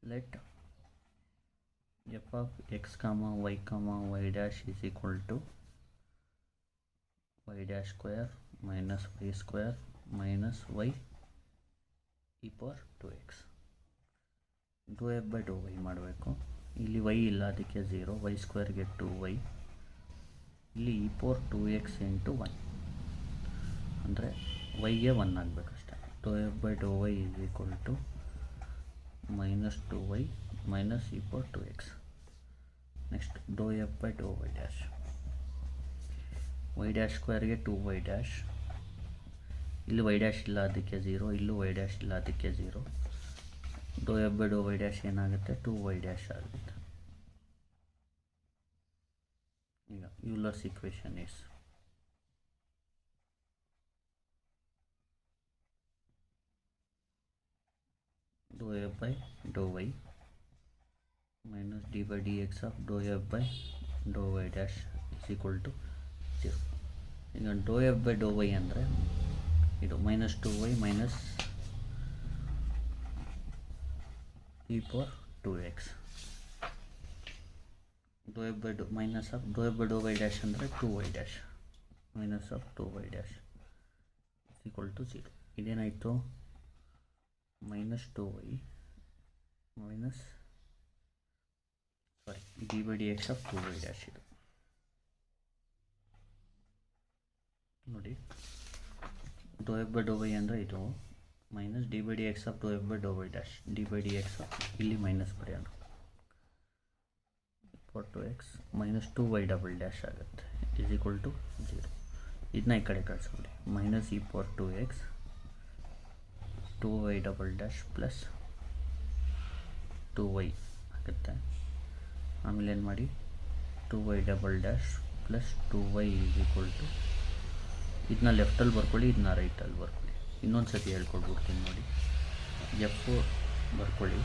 let f of x comma y dash is equal to y dash square minus y square minus y e power 2x. Do F by Dow Y ಮಾಡಬೇಕು. ಇಲ್ಲಿ y ಇಲ್ಲ, ಅದಕ್ಕೆ 0, y ಸ್ಕ್ವೇರ್ಗೆ 2y, ಇಲ್ಲಿ e power 2x into 1 ಅಂದರೆ ವೈಗೆ 1 ಆಗಬೇಕಷ್ಟೆ. Do F by Dow y is equal to minus 2y minus e power 2x. Next do F by Dow Y dash, y dash ಸ್ಕ್ವೇರ್ಗೆ 2y ಡ್ಯಾಶ್, ಇಲ್ಲಿ y dash ಇಲ್ಲ ಅದಕ್ಕೆ 0, ಇಲ್ಲೂ y dash ಇಲ್ಲ ಅದಕ್ಕೆ 0. Do F by Dow Y dash ಏನಾಗುತ್ತೆ, 2y dash ಆಗುತ್ತೆ. ಈಗ Euler's equation is do F by Dow y minus D by D X of do F by Dow Y dash is equal to 0. ಈಗ ಡೋ F by Dow Y ಅಂದರೆ ಇದು minus 2y minus e power 2x. Do F by do minus of do F by Dow Y dash ಅಂದರೆ 2y dash minus of 2y dash is equal to 0. ಇದೇನಾಯಿತು, minus 2y minus D by D X of 2y dash. ಇದು ನೋಡಿ, do F by Dow Y ಅಂದರೆ ಇದು minus D by D X of do F by Dow Y dash, d by D x ಇಲ್ಲಿ minus ಬರೆಯೋಣ, for 2x minus 2y double dash ಆಗುತ್ತೆ is equal to 0. ಇದನ್ನ ಈ ಕಡೆ ಕಳಿಸ್ಬಿಡಿ, minus e power 2x 2y double dash plus 2y ಆಗುತ್ತೆ. ಆಮೇಲೆ ಏನು ಮಾಡಿ, 2y double dash plus 2y is equal to, ಇದನ್ನ ಲೆಫ್ಟಲ್ಲಿ ಬರ್ಕೊಳ್ಳಿ, ಇದನ್ನ ರೈಟಲ್ಲಿ ಬರ್ಕೊಳ್ಳಿ. ಇನ್ನೊಂದು ಸತಿ ಹೇಳ್ಕೊಡ್ಬಿಡ್ತೀನಿ ನೋಡಿ. ಎಫ್ ಬರ್ಕೊಳ್ಳಿ,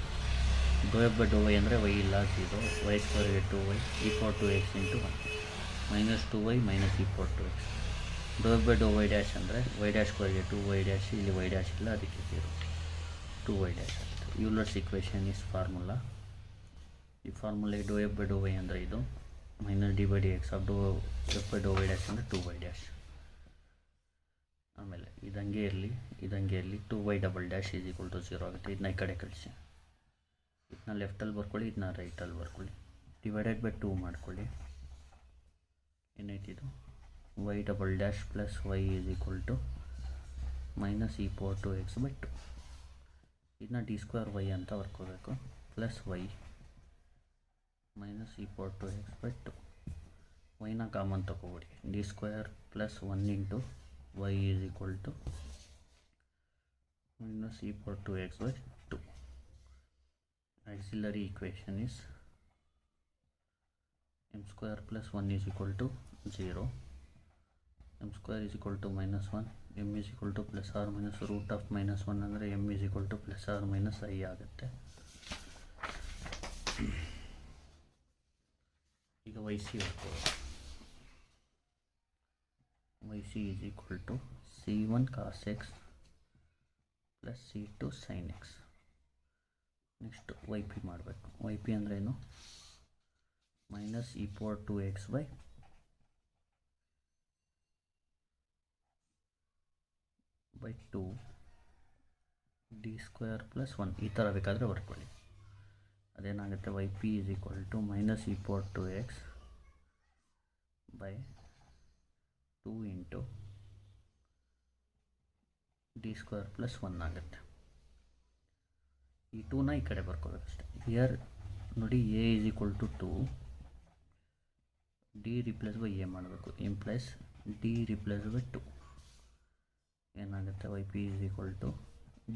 do F by Dow Y ಅಂದರೆ ವೈ ಇಲ್ಲ 0, ವೈ ಸ್ಕ್ವೇರ್ಗೆ 2y e power 2x into 1 minus 2y minus e power 2x. Do F by Dow Y dash ಅಂದರೆ ವೈ ಡ್ಯಾಶ್ ಸ್ಕ್ವೇರ್ಗೆ 2y ಡ್ಯಾಶ್, ಇಲ್ಲಿ ವೈ ಡ್ಯಾಶ್ ಇಲ್ಲ ಅದಕ್ಕೆ 0, 2y dash ಆಗುತ್ತೆ. Euler's equation is formula. ಈ ಫಾರ್ಮುಲಾಗೆ do F by Dow Y ಅಂದರೆ ಇದು minus D by D X of do F by Dow Y dash ಅಂದರೆ 2y ಡ್ಯಾಶ್. ಆಮೇಲೆ ಇದಂಗೆ ಇರಲಿ 2y double dash is equal to 0 ಆಗುತ್ತೆ. ಇದನ್ನ ಈ ಕಡೆ ಕಳಿಸಿ, ಇದನ್ನ ಲೆಫ್ಟಲ್ಲಿ ಬರ್ಕೊಳ್ಳಿ, ಇದನ್ನ ರೈಟಲ್ಲಿ ಬರ್ಕೊಳ್ಳಿ, ಡಿವೈಡೆಡ್ ಬೈ 2 ಮಾಡ್ಕೊಳ್ಳಿ. ಏನೈತಿದು, y double dash plus y is equal to minus e power 2x by 2. ಇದನ್ನ ಡಿ ಸ್ಕ್ವೇರ್ y ಅಂತ ಬರ್ಕೋಬೇಕು, plus y minus e power 2x by 2. ವೈನ ಕಾಮನ್ ತಗೋಬಿಡಿ, d square plus 1 into y is equal to minus e power 2x by 2. Auxiliary equation is m square plus 1 is equal to 0, m square is equal to minus 1, m is equal to plus or minus root of minus 1 ಅಂದರೆ m is equal to plus or minus I ಆಗುತ್ತೆ. ಈಗ yc ಬರ್ಕೊಳ್ಳಿ, yc is equal to c1 cos x plus c2 sin x. Next yp ಮಾಡಬೇಕು. yp ಅಂದರೆ ಏನು, minus e power 2x bye bye 2 D square plus 1 ಈ ಥರ ಬೇಕಾದರೆ ಬರ್ಕೊಳ್ಳಿ. ಅದೇನಾಗುತ್ತೆ, yp is equal to minus e power 2x by 2 into D square plus 1 ಆಗುತ್ತೆ. ಈ 2ನ ಈ ಕಡೆ ಬರ್ಕೋಬೇಕಷ್ಟೆ. ಹಿಯರ್ ನೋಡಿ, A is equal to 2, D replace by A ಮಾಡಬೇಕು, ಇಂಪ್ಲೈಸ್ ಡಿ ರಿಪ್ಲೇಸ್ ಬೈ 2. ಏನಾಗುತ್ತೆ, Y P is equal to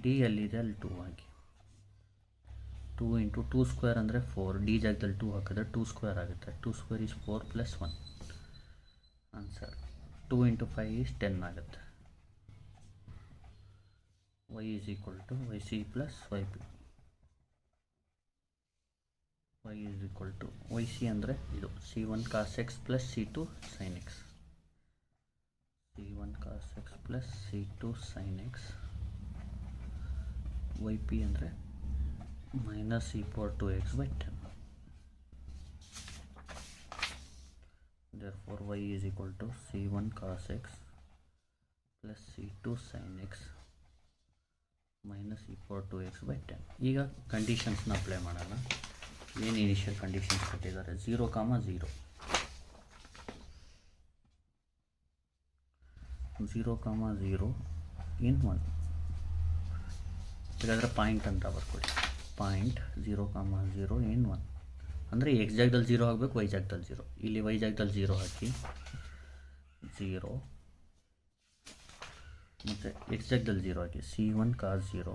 D ಎಲ್ಲಿದೆ ಅಲ್ಲಿ 2 ಆಗಿ, 2 ಇಂಟು 2 ಸ್ಕ್ವೇರ್ ಅಂದರೆ 4, ಡಿ ಜಾಗದಲ್ಲಿ 2 ಹಾಕಿದ್ರೆ 2 ಸ್ಕ್ವೇರ್ ಆಗುತ್ತೆ, 2 square is 4 plus 1 answer. 2 into 5 is 10 ಆಗುತ್ತೆ. y is equal to yc plus yp. y is equal to yc ಅಂದರೆ ಇದು c1 cos x plus c2 sin x, c1 cos x plus c2 sin x. yp ಅಂದರೆ minus e power 2x by 10. Therefore y is equal to c1 cos x plus c2 sin x minus e power 2x by 10. ಈಗ ಕಂಡೀಷನ್ಸ್ನ apply ಮಾಡೋಣ. ಏನು initial conditions ಕೊಟ್ಟಿದ್ದಾರೆ? 0, 0 0, 0 in 1. ಹಾಗಾದರೆ point ಅಂತ ಬರ್ಕೊಳ್ಳಿ. Point 0, 0 in 1 ಅಂದರೆ X ಜಾಗದಲ್ಲಿ 0 ಹಾಕಬೇಕು, ವೈ ಜಾಗದಲ್ಲಿ 0. ಇಲ್ಲಿ ವೈ ಜಾಗದಲ್ಲಿ 0 ಹಾಕಿ 0 ಮತ್ತು ಎಕ್ಸ್ ಜಾಗದಲ್ಲಿ 0 ಹಾಕಿ c1 cos 0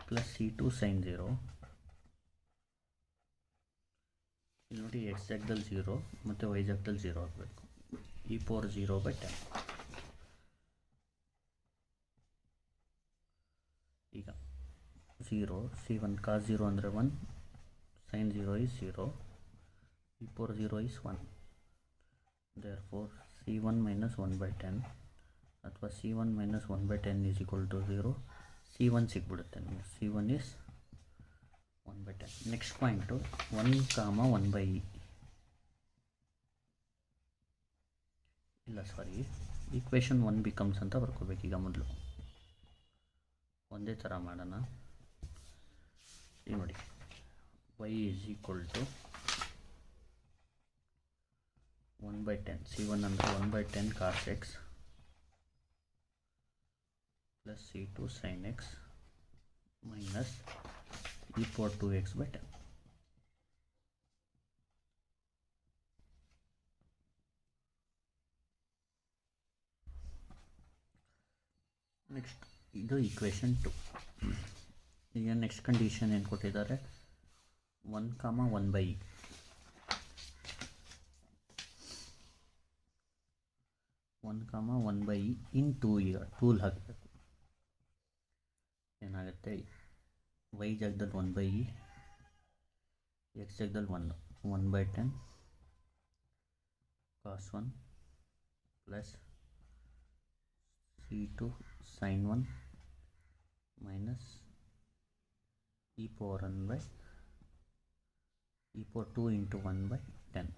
plus c2 sin 0. ಇಲ್ಲಿ ನೋಡಿ ಎಕ್ಸ್ ಜಾಗದಲ್ಲಿ 0 ಮತ್ತು ವೈ ಜಾಗದಲ್ಲಿ 0 ಹಾಕಬೇಕು. e power 0 by 10. ಈಗ 0 c1 cos 0 ಅಂದರೆ 1, sin 0 is 0, e power 0 is 1. Therefore c1 minus 1 by 10 ಅಥವಾ c1 minus 1 by 10 is equal to 0. c1 ಸಿಕ್ಬಿಡುತ್ತೆ ನಿಮಗೆ. c1 is 1 by 10. Next point 1, 1 by e. ಇಲ್ಲ ಸಾರಿ, ಈಕ್ವೇಷನ್ 1 ಬಿಕಮ್ಸ್ ಅಂತ ಬರ್ಕೋಬೇಕು. ಈಗ ಮೊದಲು ಒಂದೇ ಥರ ಮಾಡೋಣ. ಈಗ ನೋಡಿ y is equal to 1 by 10. c1 ಅಂದರೆ 1 by 10 cos x plus c2 sin x minus e power 2x by 10. Next ಇದು ಈಕ್ವೇಷನ್ 2. ಈಗ ನೆಕ್ಸ್ಟ್ ಕಂಡೀಷನ್ ಏನು ಕೊಟ್ಟಿದ್ದಾರೆ? 1, 1 by e. 1, 1 by e in 2. ಈಗ ಟೂಲ್ ಹಾಕಬೇಕು. ಏನಾಗುತ್ತೆ? y ಜಾಗದಲ್ಲಿ 1 by e, x ಜಾಗದಲ್ಲಿ 1 by 10 cos 1 plus c2 sin 1 minus e power 2 into 1 by 10.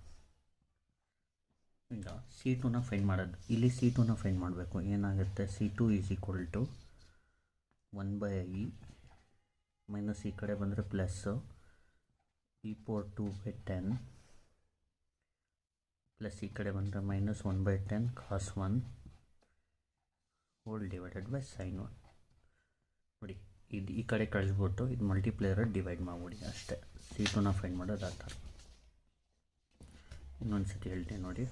ಈಗ c2ನ ಫೈಂಡ್ ಮಾಡೋದು. ಇಲ್ಲಿ c2ನ ಫೈಂಡ್ ಮಾಡಬೇಕು. ಏನಾಗುತ್ತೆ? c2 is equal to 1 by e minus ಈ ಕಡೆ ಬಂದರೆ plus e power 2 by 10 plus ಈ ಕಡೆ ಬಂದರೆ minus 1 by 10 cos 1 whole divided by sine 1. ನೋಡಿ, ಇದು ಈ ಕಡೆ ಕಳಿಸ್ಬಿಟ್ಟು ಇದು ಮಲ್ಟಿಪ್ಲೇಯರ್ ಡಿವೈಡ್ ಮಾಡಿಬಿಡಿ ಅಷ್ಟೇ. c2ನ ಫೈಂಡ್ ಮಾಡೋದು ಆ ಥರ. ಇನ್ನೊಂದು ಸತಿ ಹೇಳ್ತೀನಿ ನೋಡಿ.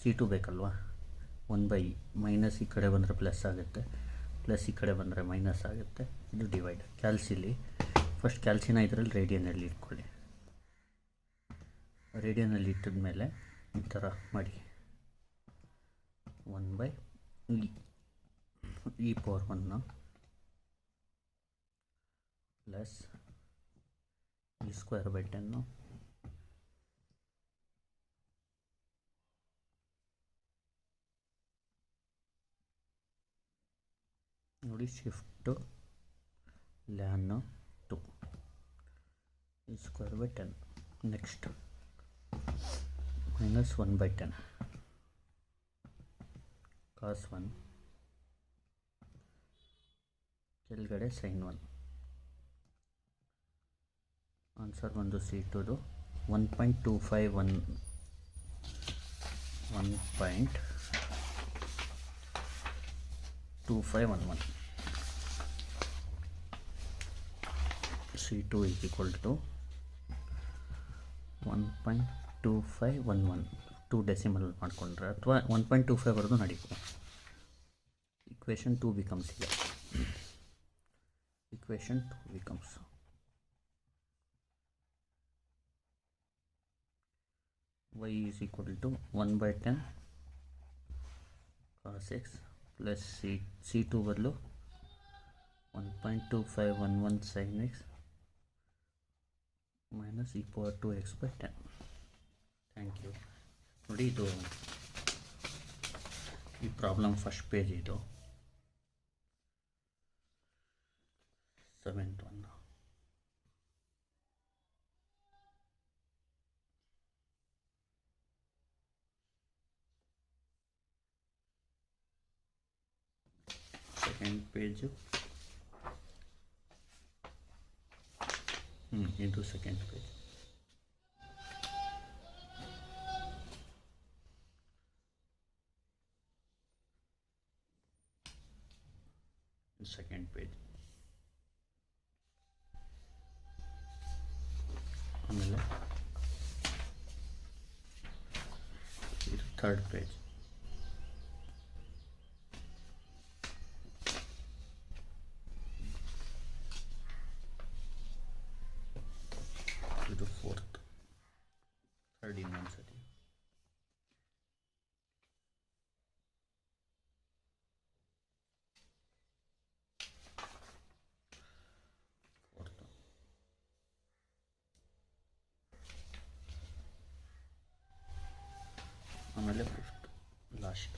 c2 ಬೇಕಲ್ವಾ? 1 by e ಮೈನಸ್ ಈ ಕಡೆ ಬಂದರೆ ಪ್ಲಸ್ ಆಗುತ್ತೆ, ಪ್ಲಸ್ ಈ ಕಡೆ ಬಂದರೆ ಮೈನಸ್ ಆಗುತ್ತೆ. ಇದು ಡಿವೈಡ್. ಕ್ಯಾಲ್ಸಿಲಿ ಫಸ್ಟ್ ಕ್ಯಾಲ್ಸಿನ ಇದರಲ್ಲಿ ರೇಡಿಯನಲ್ಲಿ ಇಟ್ಕೊಳ್ಳಿ. ರೇಡಿಯನಲ್ಲಿ ಇಟ್ಟಿದ ಮೇಲೆ ಈ ಥರ ಮಾಡಿ 1 by e power 1 plus e square by 10 ನೋಡಿ, shift ln 2 e square by 10. Next minus 1 by 10 cos 1 ಕೆಳಗಡೆ sin 1. ಆನ್ಸರ್ ಬಂದು c2ದು 1.2511. c2 is equal to 1.2511. 2 decimal ಮಾಡಿಕೊಂಡ್ರೆ ಅಥವಾ 1.25 ಬರೆದು ನಡೀತು. equation 2 becomes here. equation 2 becomes y is equal to 1 by 10 cos x plus c2 ಬದಲು 1.2511 sin x minus e power 2x by 10. Thank you. ನೋಡಿ, ಇದು ಈ ಪ್ರಾಬ್ಲಮ್ ಫಸ್ಟ್ ಪೇಜ್ ಇದು. Seventh one. Second page ಇದು ಸೆಕೆಂಡ್ ಪೇಜ್. ಸೆಕೆಂಡ್ ಪೇಜ್ ಆಮೇಲೆ ಇದು third page. ಇದು fourth. Third ಇನ್ನೊಂದು ಸತಿ. ಫೋರ್ತ್ ಆಮೇಲೆ ಫಿಫ್ತ್ ಲಾಸ್ಟ್.